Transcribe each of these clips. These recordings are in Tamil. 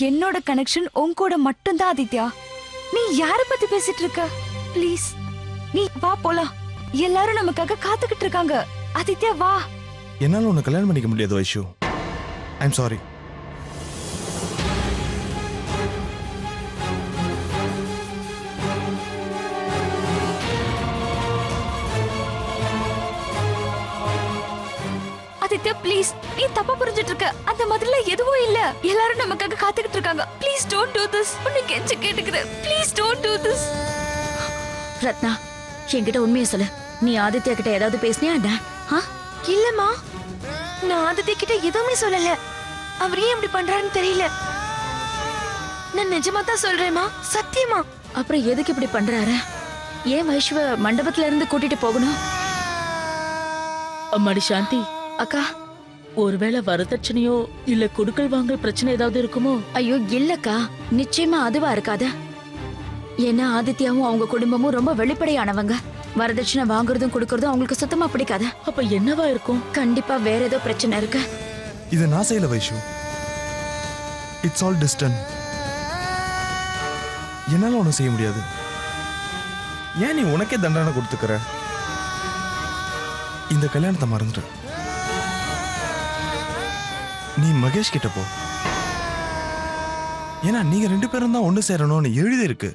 என்னோட கனெக்ஷன் உன் கூட மட்டும்தான் ஆதித்யா. நீ யார பத்தி பேசிட்டு இருக்க? ப்ளீஸ் நீ வா போலாம். எல்லாரும் நமக்காக காத்துக்கிட்டு இருக்காங்க. ஆதித்யா வா. என்னால உன்னை கல்யாணம் பண்ணிக்க முடியாது Vaishu. I'm sorry. Aditya please, நீ தப்பா புரிஞ்சிட்டு இருக்க. அந்த மாதிரில எதுவும் இல்ல. எல்லாரும் நமக்காக காத்துக்கிட்டு இருக்காங்க. Please don't to this. உன்னை கெஞ்சி கேட்டுக்கிறேன். Please don't to this. Ratna, என்கிட்ட உண்மையை சொல்லு. நீ ஆதித்யா கிட்ட ஏதாவது பேசினியா என்ன? இல்லம்மா, நான் ஆதித்யா கிட்ட எதுவுமே சொல்லல. அவர் ஏன் இப்படி பண்றாருன்னு தெரியல. நான் நிஜமா தான் சொல்றேம்மா, சத்தியமா. அப்புறம் எதுக்கு இப்படி பண்றாரு? ஏன் வைஷ்வ மண்டபத்துல இருந்து கூட்டிட்டு போகணும்? அம்மாடி சாந்தி, அக்கா, ஒருவேளை வரதட்சணையோ இல்ல கொடுக்கல் வாங்கல் பிரச்சனை ஏதாவது இருக்குமோ? ஐயோ இல்லக்கா, நிச்சயமா அதுவா இருக்காது. ஏன்னா ஆதித்யாவும் அவங்க குடும்பமும் ரொம்ப வெளிப்படையானவங்க. வரதட்சணை வாங்குறதும் கொடுக்கறதும் அவங்களுக்கு சுத்தமா பிடிக்காது. அப்ப என்னவா இருக்கும்? கண்டிப்பா வேற ஏதோ பிரச்சனை இருக்கு. இது நான் செய்யல வைஷு. It's all டிஸ்டன். என்னால ஒன்றும் செய்ய முடியாது. ஏன் நீ உனக்கே தண்டனை கொடுத்துக்கிற? இந்த கல்யாணத்தை மறந்துடு. நீ மகேஷ் கிட்ட போ. ஏன்னா நீங்க 2 பேரும் தான் ஒண்ணு சேரணும்னு எழுதி இருக்கு.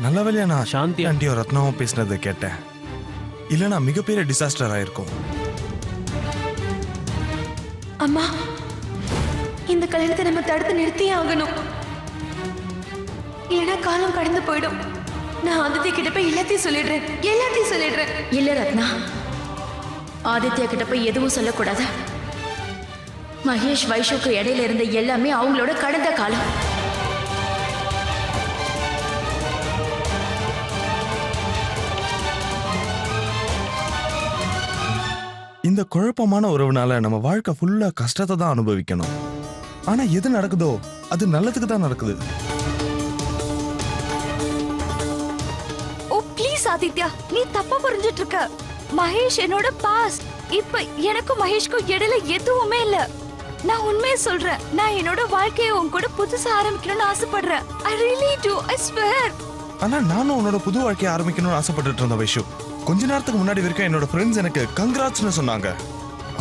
நல்ல வேலையா நான் சாந்தி ஆண்டியும் ரத்னாவும் பேசினதை கேட்டேன். இல்லைன்னா மிகப்பெரிய டிசாஸ்டர் ஆயிருக்கும். அம்மா, இந்த கல்யாணத்தை நம்ம தடுத்து நிறுத்தியே ஆகணும். இல்லைன்னா காலம் கடந்து போயிடும். நான் ஆதித்யா கிட்ட போய் எல்லாத்தையும் சொல்லிடுறேன். இல்ல ரத்னா, ஆதித்யா கிட்ட போய் எதுவும் சொல்லக்கூடாது. மகேஷ் வைஷுக்கு இடையில இருந்த எல்லாமே அவங்களோட கடந்த காலம். இந்த குழப்பமான உறவுனால நம்ம வாழ்க்கை ஃபுல்லா கஷ்டத்தை தான் அனுபவிக்கணும். ஆனா எது நடக்குதோ அது நல்லதுக்கு தான் நடக்குது. ஓ ப்ளீஸ் ஆதித்யா, நீ தப்பா புரிஞ்சிட்டு இருக்க. மகேஷ் என்னோட பாஸ்ட். இப்ப எனக்கும் மகேஷ்க்கும் இடையில எதுவுமே இல்ல. நான் உண்மையை சொல்றேன். நான் என்னோட வாழ்க்கையை உன் கூட புதுசா ஆரம்பிக்கணும்னு ஆசைப்படுறேன். I really do, I swear. ஆனா நானும் உன்னோட புது வாழ்க்கையை ஆரம்பிக்கணும்னு ஆசைப்பட்டுட்டு இருந்த வைஷு. கொஞ்ச நேரத்துக்கு முன்னாடி வரைக்கும் என்னோட ஃப்ரெண்ட்ஸ் எனக்கு கங்க்ராட்ஸ்னு சொன்னாங்க.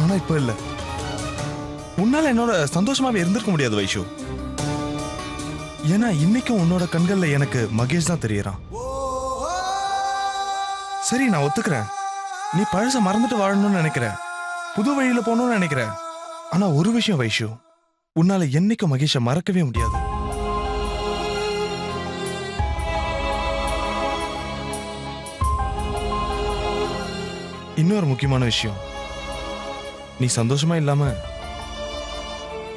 ஆனா இப்ப இல்ல. உன்னால என்னோட சந்தோஷமாவே இருந்திருக்க முடியாது வைஷு. ஏன்னா இன்னைக்கும் உன்னோட கண்கள்ல எனக்கு மகேஷ் தான் தெரியறான். சரி, நான் ஒத்துக்கிறேன். நீ பழச மறந்துட்டு வாழணும்னு நினைக்கிற, புது வழியில போகணும்னு நினைக்கிற. ஆனா ஒரு விஷயம் வைஷு, உன்னால என்னைக்கும் மகேஷ மறக்கவே முடியாது. இன்னொரு முக்கியமான விஷயம், நீ சந்தோஷமா இல்லாம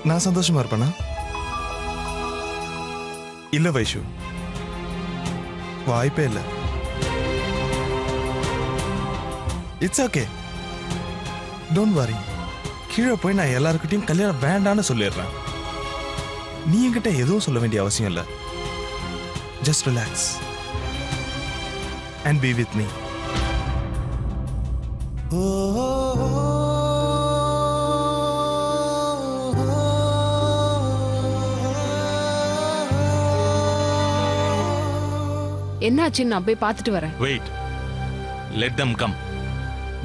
நான் சந்தோஷமா இருப்பேனா? இல்ல வைஷு, வாய்ப்பே இல்ல. It's okay, don't worry. கீழே போய் நான் எல்லாருக்கிட்டையும் கல்யாணம் வேண்டான்னு சொல்லிடுறேன். நீ என்கிட்ட எதுவும் சொல்ல வேண்டிய அவசியம் இல்லை. Just relax and be with me. என்னாச்சு? நான் போய் பார்த்துட்டு வரேன். Wait, let them come.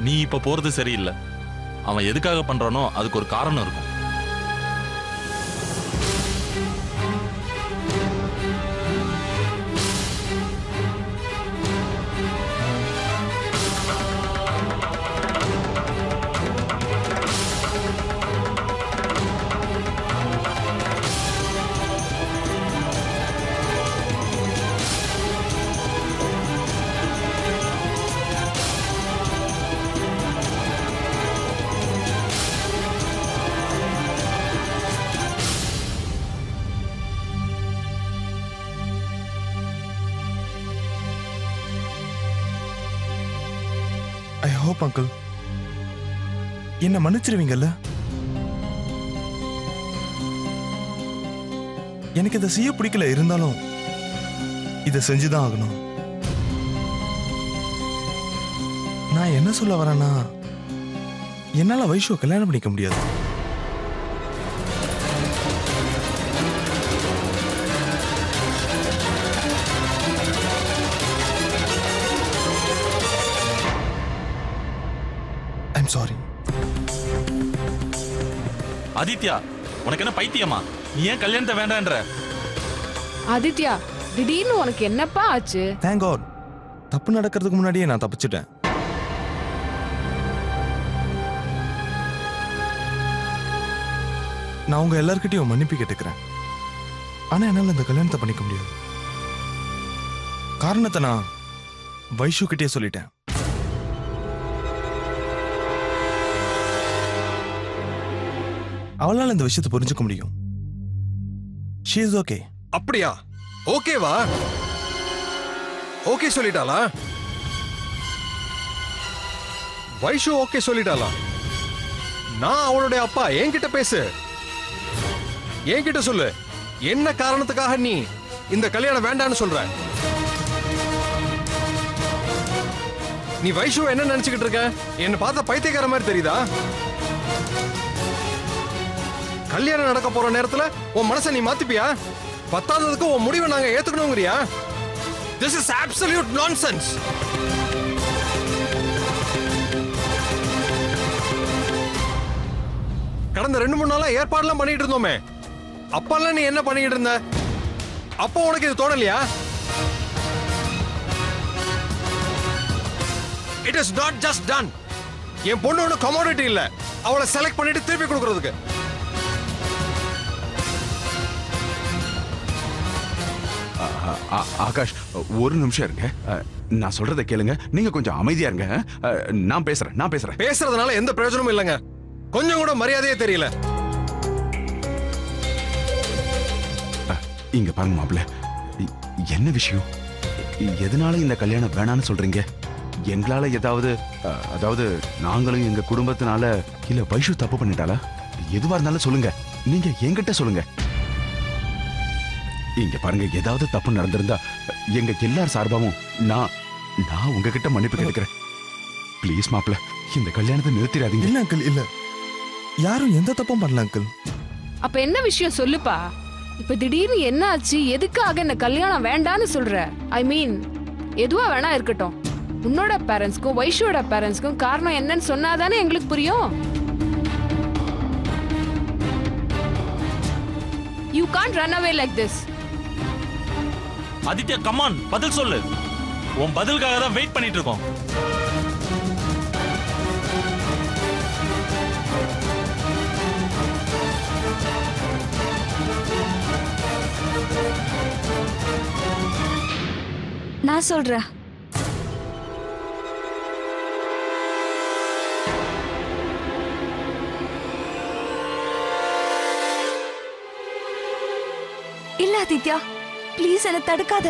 நீ இப்ப போறது சரியில்லை. அவன் எதுக்காக பண்றானோ அதுக்கு ஒரு காரணம் இருக்கும். ஐ ஹோப் அங்கிள் என்ன மன்னிச்சிருவீங்கல்ல? எனக்கு இதை செய்ய பிடிக்கல, இருந்தாலும் இதை செஞ்சுதான் ஆகணும். நான் என்ன சொல்ல வரேன்னா, என்னால வைஷுவை கல்யாணம் பண்ணிக்க முடியாது. I'm sorry. ஆதித்யா, உனக்கு என்ன பைத்தியமா? நீ ஏன் கல்யாணத்தை வேண்டான்ற? ஆதித்யா, திடீர்னு உனக்கு என்னப்பா ஆச்சு? தேங்க் காட், தப்பு நடக்கிறதுக்கு முன்னாடியே நான் தப்பிச்சிட்டேன். நான் உங்க எல்லார்கிட்டயும் மன்னிப்பு கேட்டுக்கிறேன். ஆனா என்னால இந்த கல்யாணத்தை பண்ணிக்க முடியாது. காரணத்தை நான் வைஷு கிட்டே சொல்லிட்டேன். அவளால இந்த விஷயத்தை புரிஞ்சுக்க முடியும். She is okay. அப்படியா? ஓகேவா? ஓகே சொல்லிட்டாளா? வைஷு ஓகே சொல்லிட்டாளா? நான் அவளுடைய அப்பா, என்கிட்ட பேசு, என்கிட்ட சொல்லு. என்ன காரணத்துக்காக நீ இந்த கல்யாணம் வேண்டான்னு சொல்ற? நீ வைஷு என்ன நினைச்சுக்கிட்டு இருக்க? என்ன பார்த்தா பைத்தியக்கார மாதிரி தெரியுதா? கல்யாணம் நடக்க போற நேரத்துல உன் மனசை நீ மாத்திப்பியா? பத்தாததுக்கு உன் முடிவை நாங்க ஏத்துக்கணுங்கிறியா? This is absolute nonsense. கடந்த 2-3 நாளா ஏற்பாடுலாம் பண்ணிட்டு இருந்தோமே, அப்பெல்லாம் நீ என்ன பண்ணிட்டு இருந்த? அப்போ உனக்கு இது தோணலையா? It is not just done. என் பொண்ணு ஒன்னும் கமோடிட்டி இல்ல, அவளை செலக்ட் பண்ணிட்டு திருப்பி கொடுக்கறதுக்கு. ஆகாஷ், ஒரு நிமிஷம் இருங்க. நான் சொல்றதை கேளுங்க. நீங்க கொஞ்சம் அமைதியா இருங்க. நான் பேசுறேன். பேசுறதுனால எந்த பிரயோஜனமும் இல்லைங்க. கொஞ்சம் கூட மரியாதையே தெரியல. இங்க பாருங்க மாப்பிள்ள, என்ன விஷயம்? எதனால இந்த கல்யாணம் வேணான்னு சொல்றீங்க? எங்களால அதாவது நாங்களும் எங்க குடும்பத்தினால, இல்ல வைஷு தப்பு பண்ணிட்டாளா? எதுவா இருந்தாலும் சொல்லுங்க. நீங்க என்கிட்ட சொல்லுங்க. இங்க பாருங்க, ஏதாவது தப்பு நடந்திருந்தா எங்க எல்லார் சார்பாவும் நான் உங்ககிட்ட மன்னிப்பு கேட்கிறேன். ப்ளீஸ் மாப்ள, இந்த கல்யாணத்தை நிறுத்திடாதீங்க. இல்ல அங்கிள், இல்ல, யாரும் எந்த தப்பும் பண்ணல அங்கிள். அப்ப என்ன விஷயம் சொல்லுப்பா? இப்ப திடீர்னு என்ன ஆச்சு? எதுக்காக இந்த கல்யாணம் வேண்டான்னு சொல்ற? ஐ மீன், எதுவா வேணா இருக்கட்டும், உன்னோட பேரண்ட்ஸ்க்கும் வைஷுவோட பேரண்ட்ஸ்க்கும் காரணம் என்னன்னு சொன்னாதானே எங்களுக்கு புரியும். You can't run away like this. Aditya, come on, பதில் சொல்லு. உன் பதிலுக்காக தான் வெயிட் பண்ணிட்டு இருக்கோம். நான் சொல்றேன். இல்ல ஆதித்யா, ப்ளீஸ் என்ன தடுக்காத.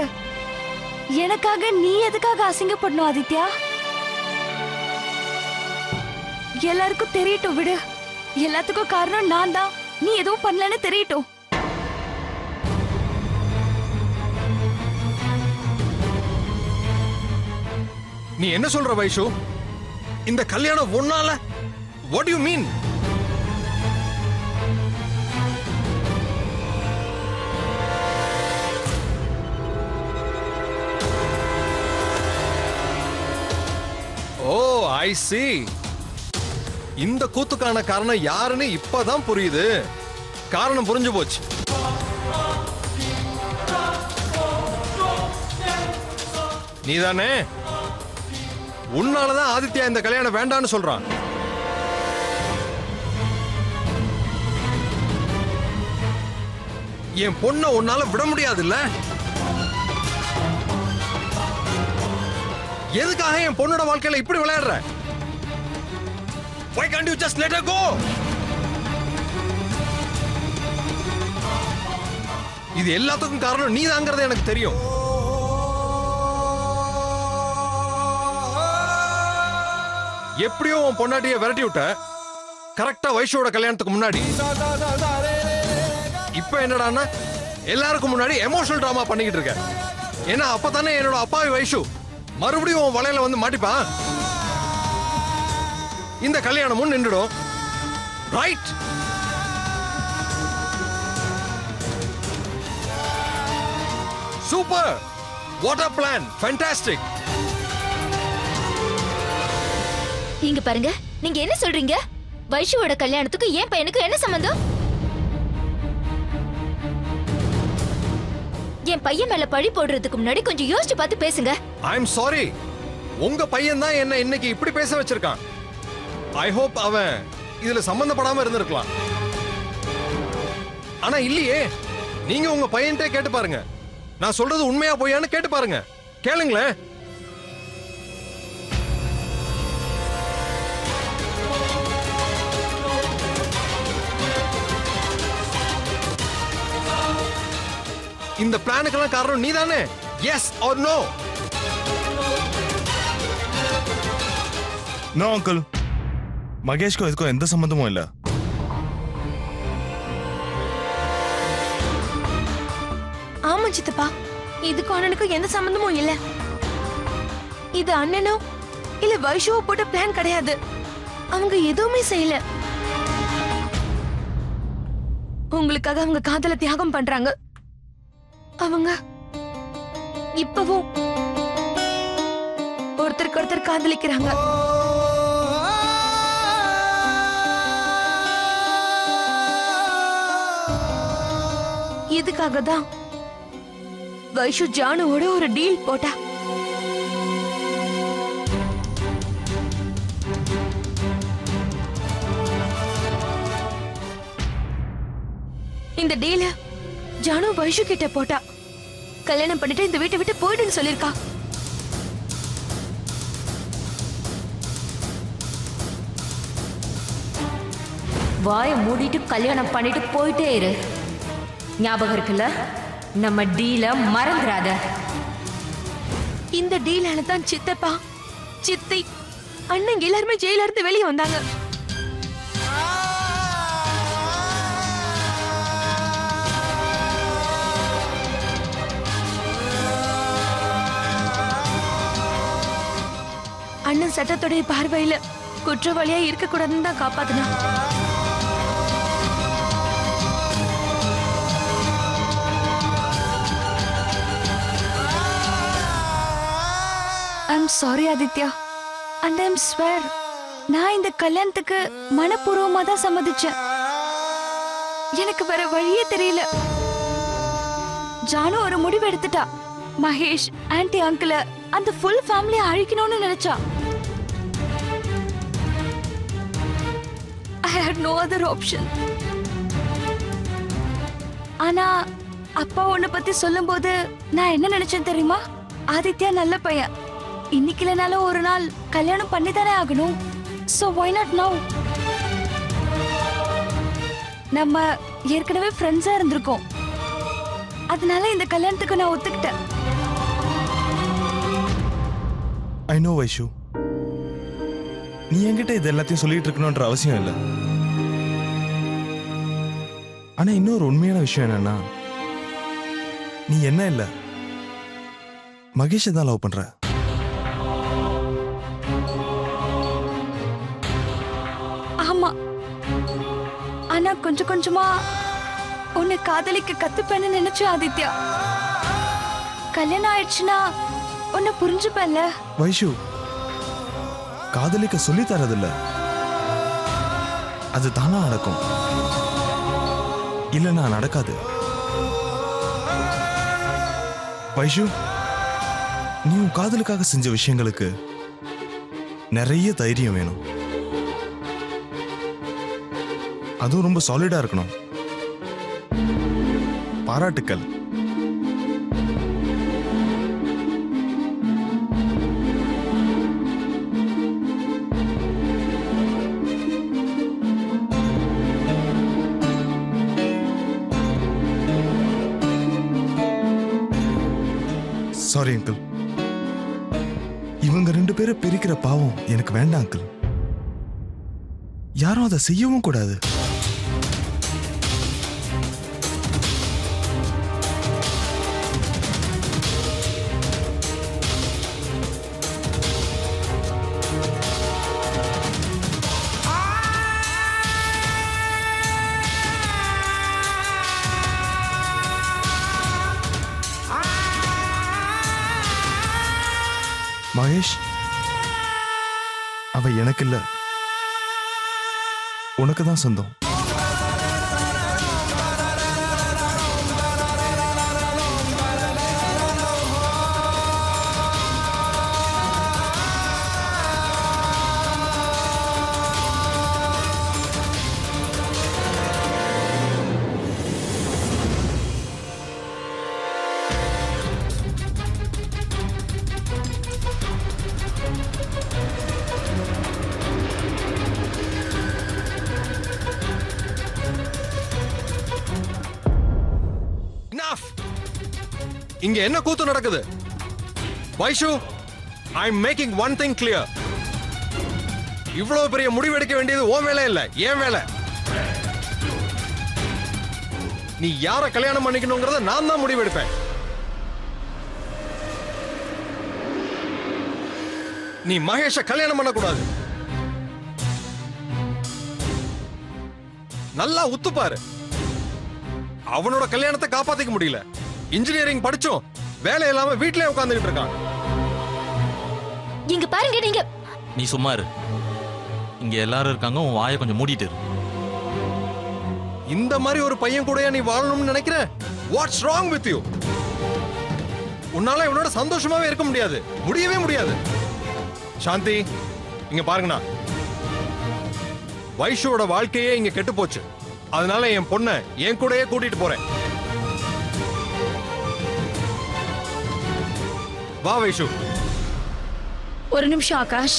எனக்காக நீ எதுக்காக அசிங்கப்படணும் ஆதித்யா? எல்லாருக்கும் தெரியட்டும், விடு. எல்லாத்துக்கும் காரணம் நான் தான். நீ எதுவும் பண்ணலன்னு தெரியட்டும். நீ என்ன சொல்ற வைஷு? இந்த கல்யாணம் ஒன்னால? What do you mean? O, I see. இந்த கூத்துக்கான காரணம் யாருன்னு இப்பதான் புரியுது. காரணம் புரிஞ்சு போச்சு. நீதானே? உன்னாலதான் ஆதித்யா இந்த கல்யாணம் வேண்டான்னு சொல்றான். என் பொண்ண உன்னால விட முடியாது இல்ல? எதுக்காக என் பொண்ணோட வாழ்க்கையில இப்படி விளையாடுற? Why can't you just let her go? இது எல்லாத்துக்கும் காரணம் நீதாங்கிறது எனக்கு தெரியும். எப்படியோ உன் பொண்டாட்டியை விரட்டி விட்ட, கரெக்டா வைஷுவோட கல்யாணத்துக்கு முன்னாடி. இப்ப என்னடான்னா எல்லாருக்கும் முன்னாடி எமோஷனல் டிராமா பண்ணிக்கிட்டு இருக்க. ஏன்னா அப்பதானே என்னோட அப்பாவி வைஷு மறுபடியும் உன் வலையில வந்து மாட்டிப்பான். இந்த கல்யாணமும் நின்றுடும். Right? Super! What a plan! Fantastic! இங்க பாருங்க, நீங்க என்ன சொல்றீங்க? வைஷுவோட கல்யாணத்துக்கு என் பையனுக்கு என்ன சம்பந்தம்? என் பையன் மேல பழி போடுறதுக்கு முன்னாடி கொஞ்சம் யோசிச்சு பார்த்து பேசுங்க. I am sorry. உங்க பையன் தான் என்ன இன்னைக்கு இப்படி பேச வச்சிருக்கான். ஐ ஹோப் அவன் இதுல சம்பந்தப்படாம இருந்திருக்கலாம். ஆனா இல்லையே. நீங்க உங்க பையன்கிட்ட கேட்டு பாருங்க. நான் சொல்றது உண்மையா பொய்யான்னு கேட்டு பாருங்க. கேளுங்களேன். இந்த பிளானுக்கெல்லாம் காரணம் நீதானே? Yes or no? No uncle, மகேஷ்க்கும் இதுக்கும் எந்த சம்பந்தமும் இல்ல. ஆமா சித்தப்பா, இதுக்கும் அண்ணனுக்கும் எந்த சம்பந்தமும் இல்ல. இது அண்ணனோ இல்ல வைஷுவோ போட்ட பிளான் கிடையாது. அவங்க எதுவுமே செய்யல. உங்களுக்காக அவங்க காதல தியாகம் பண்றாங்க. அவங்க இப்பவும் ஒருத்தருக்கு ஒருத்தர் காதலிக்கிறாங்க. இதுக்காக தான் வைஷு ஜானுவோட ஒரு டீல் போட்டா. இந்த டீல ஜானு வைஷு கிட்ட போட்டா. கல்யாணம் பண்ணிட்டு இந்த வீட்டை விட்டு போயிடுன்னு சொல்லிருக்கா. வாயை மூடிட்டு கல்யாணம் பண்ணிட்டு போயிட்டே இரு. ஞாபகம் இருக்குல்ல? நம்ம டீல மறந்துடாத. இந்த டீலால தான் சித்தப்பா, சித்தி, அண்ணன் எல்லாருமே ஜெயில இருந்து வெளியே வந்தாங்க. அண்ணன் சட்டத்துடைய பார்வையில குற்றவாளியா இருக்க கூடாதுன்னு தான் காப்பாத்தினா. I'm sorry Aditya, and I'm swear, நான் இந்த கல்யாணத்துக்கு மனப்பூர்வமா தான் சம்மதிச்சேன். எனக்கு வேற வழியே தெரியல. ஜானு ஒரு முடிவு எடுத்துட்டா. மகேஷ், ஆன்டி, அங்கிள, அந்த ஃபுல் ஃபேமிலியை அழிக்கணும்னு நினைச்சா. I had no other option. ஆனா அப்பா உன்னை பத்தி சொல்லும்போது நான் என்ன நினைச்சேன் தெரியுமா? ஆதித்யா நல்ல பையன், இன்னைக்கு இல்லைனாலும் ஒரு நாள் கல்யாணம் பண்ணி தானே ஆகணும். So why not now? நம்ம ஏற்கனவே ஃப்ரெண்ட்ஸா இருந்திருக்கோம். அதனால இந்த கல்யாணத்துக்கு நான் ஒத்துக்கிட்டேன். ஐ நோ வைஷு, நீ என்கிட்ட இது எல்லாத்தையும் சொல்லிட்டு இருக்கணும்ன்ற அவசியம் இல்லை. ஆனா இன்னொரு உண்மையான விஷயம் என்னன்னா, நீ என்ன இல்ல மகேஷை தான் லவ் பண்ற. ஆமா, ஆனா கொஞ்சம் கொஞ்சமா உன்னை காதலிக்க கத்துப்பேன்னு நினைச்சேன் ஆதித்யா. கல்யாணம் ஆயிடுச்சுன்னா உன்னை புரிஞ்சுப்பேன்ல. வைஷு, காதலிக்க சொல்லி தரதில்ல, அது தானா நடக்கும். இல்லைன்னா நடக்காது. வைஷு, நீ உன் காதலுக்காக செஞ்ச விஷயங்களுக்கு நிறைய தைரியம் வேணும். அதுவும் ரொம்ப சாலிடா இருக்கணும். பாராட்டுக்கள். சாரி அங்கிள், இவங்க ரெண்டு பேரை பிரிக்கிற பாவம் எனக்கு வேண்டாம் அங்கிள். யாரும் அதை செய்யவும் கூடாது. மகேஷ், அவ எனக்கு இல்ல, உனக்கு தான் சொந்தம். இங்க என்ன கூத்து நடக்குது? Vaishu, I am making one thing clear. இவ்வளவு பெரிய முடிவு எடுக்க வேண்டியது உன் வேலை இல்ல, என் வேலை. நீ யார கல்யாணம் பண்ணிக்கணுங்கிறத நான் தான் முடிவு எடுப்பேன். நீ மகேஷ கல்யாணம் பண்ணக்கூடாது. நல்லா உத்துப்பாரு. அவனோட கல்யாணத்தை காப்பாத்திக்க முடியல. இன்ஜினியரிங் படிச்சோம் வேலை இல்லாம வீட்லயே உட்கார்ந்துட்டு இருக்கான். இங்க பாருங்க நீங்க. நீ சும்மா இரு. இங்க எல்லாரும் இருக்காங்க, உன் வாயை கொஞ்சம் மூடிட்டு இரு. இந்த மாதிரி ஒரு பையன் கூடயா நீ வாழணும்னு நினைக்கிற? What's wrong with you? உன்னால இவனோட சந்தோஷமாவே இருக்க முடியாது, முடியவே முடியாது. சாந்தி, இங்க பாருங்கண்ணா, வைஷுவோட வாழ்க்கையே இங்க கெட்டு போச்சு. அதனால என் பொண்ணை என் கூடயே கூட்டிட்டு போறேன். வா வைஷு. ஒரு நிமிஷம் ஆகாஷ்.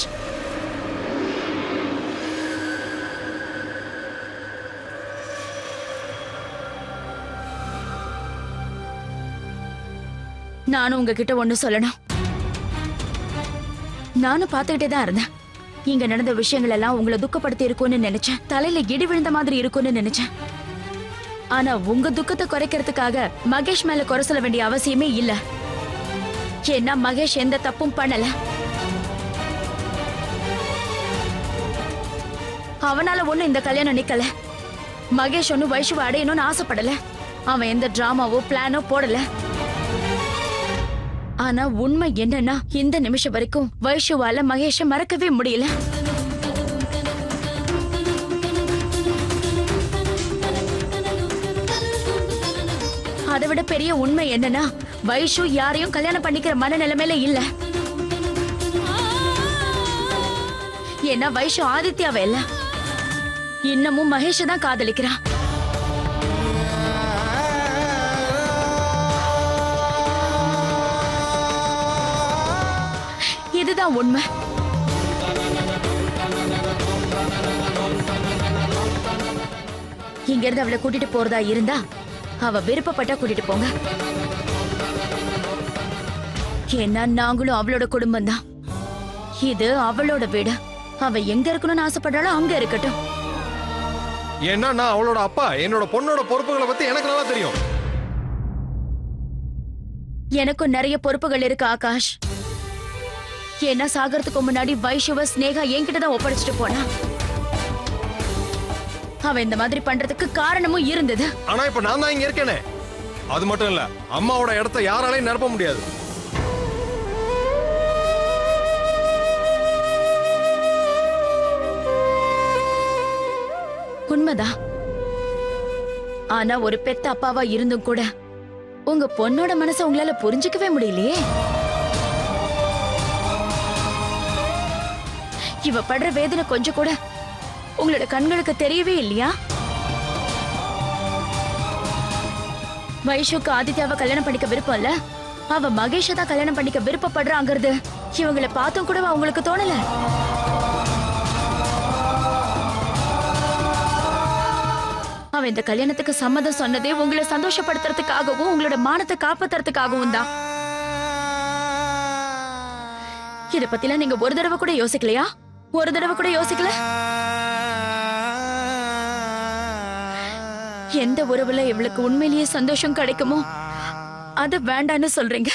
நானும் உங்ககிட்ட ஒண்ணு சொல்லணும். நானும் பார்த்துக்கிட்டே தான் இருந்தேன். இங்க நடந்த விஷயங்கள் எல்லாம் உங்களை துக்கப்படுத்தி இருக்கும்னு நினைச்சேன். தலையில இடி விழுந்த மாதிரி இருக்கும்னு நினைச்சேன். ஆனா உங்க துக்கத்தை குறைக்கிறதுக்காக மகேஷ் மேல குறை சொல்ல வேண்டிய அவசியமே இல்ல. ஏன்னா மகேஷ் எந்த தப்பும் பண்ணல. அவனால ஒண்ணும் இந்த கல்யாணம் நிக்கல. மகேஷ் ஒன்னும் வைஷுவை அடையணும்னு ஆசைப்படல. அவன் எந்த டிராமாவோ பிளானோ போடல. ஆனா உண்மை என்னன்னா, இந்த நிமிஷம் வரைக்கும் வைஷுவால மகேஷ மறக்கவே முடியல. அதை விட பெரிய உண்மை என்னன்னா, வைஷு யாரையும் கல்யாணம் பண்ணிக்கிற மனநிலைமையில இல்ல. ஏன்னா வைஷு ஆதித்யாவை இல்ல, இன்னமும் மகேஷ தான் காதலிக்கிறான். இதுதான் உண்மை. இங்க இருந்து அவளை கூட்டிட்டு போறதா இருந்தா அவ விருப்பப்பட்டா கூட்டிட்டு போங்க. ஏன்னா நாங்களும் அவளோட குடும்பம் தான். இது அவளோட வீடு. அவ எங்க இருக்கணும்னு ஆசைப்படுறாளோ அங்க இருக்கட்டும். ஏன்னா நான் அவளோட அப்பா. என்னோட பொண்ணோட பொறுப்புகளை பத்தி எனக்கு நல்லா தெரியும். எனக்கும் நிறைய பொறுப்புகள் இருக்கு ஆகாஷ். ஏன்னா சாகறதுக்கு முன்னாடி வைஷுவ ஸ்னேகா என்கிட்ட தான் ஒப்படைச்சிட்டு போனா. அவ இந்த மாதிரி பண்றதுக்கு காரணமும் இருந்தது. ஆனா இப்ப நான் தான் இங்க இருக்கேனே. அது மட்டும் இல்ல, அம்மாவோட இடத்தை யாராலையும் நிரப்ப முடியாது. உண்மைதான். ஆனா ஒரு பெத்த அப்பாவா இருந்தும் கூட உங்க பொண்ணோட மனசை உங்களால புரிஞ்சுக்கவே முடியலையே. இவ படுற வேதனை கொஞ்சம் கூட உங்களோட கண்களுக்கு தெரியவே இல்லையா? வைஷுக்கு ஆதித்யாவை கல்யாணம் பண்ணிக்க விருப்பம் இல்ல, அவ மகேஷ தான் கல்யாணம் பண்ணிக்க விருப்பப்படுறாங்கிறது இவங்களை பார்த்தும் கூட அவங்களுக்கு தோணல. அவ இந்த கல்யாணத்துக்கு சம்மதம் சொன்னதே உங்களை சந்தோஷப்படுத்துறதுக்காகவும் உங்களோட மானத்தை காப்பாத்துறதுக்காகவும் தான். இத பத்திலாம் நீங்க ஒரு தடவை கூட யோசிக்கலையா? ஒரு தடவை கூட யோசிக்கல? எந்த உறவுல இவளுக்கு உண்மையிலேயே சந்தோஷம் கிடைக்குமோ அது வேண்டான்னு சொல்றீங்க.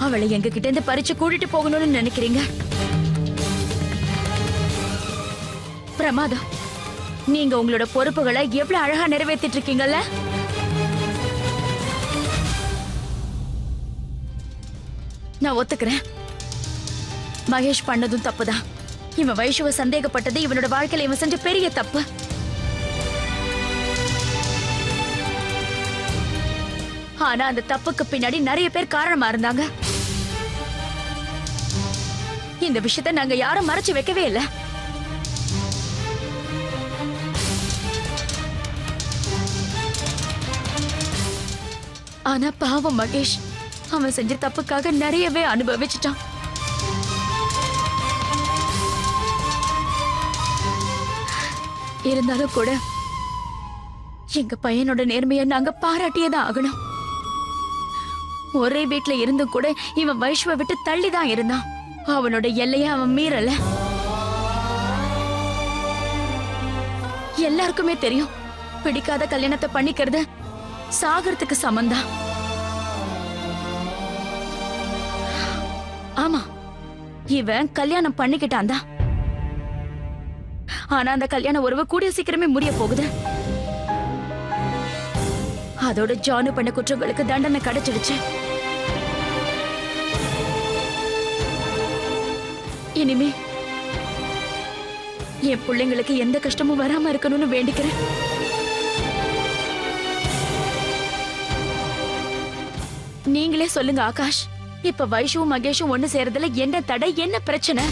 அவளை எங்க கிட்ட இருந்து பறிச்சு கூட்டிட்டு போகணும்னு நினைக்கிறீங்க. பிரமாதம். நீங்க உங்களோட பொறுப்புகளை எவ்வளவு அழகா நிறைவேற்றிட்டு இருக்கீங்கல்ல. நான் ஒத்துக்கிறேன், மகேஷ் பண்ணதும் தப்புதான். இவன் வைஷுவ சந்தேகப்பட்டது இவனோட வாழ்க்கையில இவன் செஞ்ச பெரிய தப்பு. ஆனா அந்த தப்புக்கு பின்னாடி நிறைய பேர் காரணமா இருந்தாங்க. இந்த விஷயத்தை நாங்க யாரும் மறைச்சு வைக்கவே இல்லை. ஆனா பாவம் மகேஷ், அவன் செஞ்ச தப்புக்காக நிறையவே அனுபவிச்சுட்டான். இருந்தாலும் கூட எங்க பையனோட நேர்மையை நாங்க பாராட்டியதான் ஆகணும். ஒரே வீட்டுல இருந்தும் கூட இவன் வைஷ்வ விட்டு தள்ளிதான் இருந்தான். அவனோட எல்லைய அவன் மீறல. எல்லாருக்குமே தெரியும், பிடிக்காத கல்யாணத்தை பண்ணிக்கிறது சாகறதுக்கு சமந்தான். ஆமா, இவன் கல்யாணம் பண்ணிக்கிட்டான் தான். ஆனா அந்த கல்யாண உறவு கூடிய சீக்கிரமே முடிய போகுது. அதோட ஜானு பண்ண குற்றங்களுக்கு தண்டனை கிடைச்சிடுச்சு. இனிமே என் பிள்ளைங்களுக்கு எந்த கஷ்டமும் வராம இருக்கணும்னு வேண்டிக்கிறேன். நீங்களே சொல்லுங்க ஆகாஷ், இப்ப வைஷுவும் மகேஷும் ஒண்ணு சேரதுல என்ன தடை, என்ன பிரச்சனை?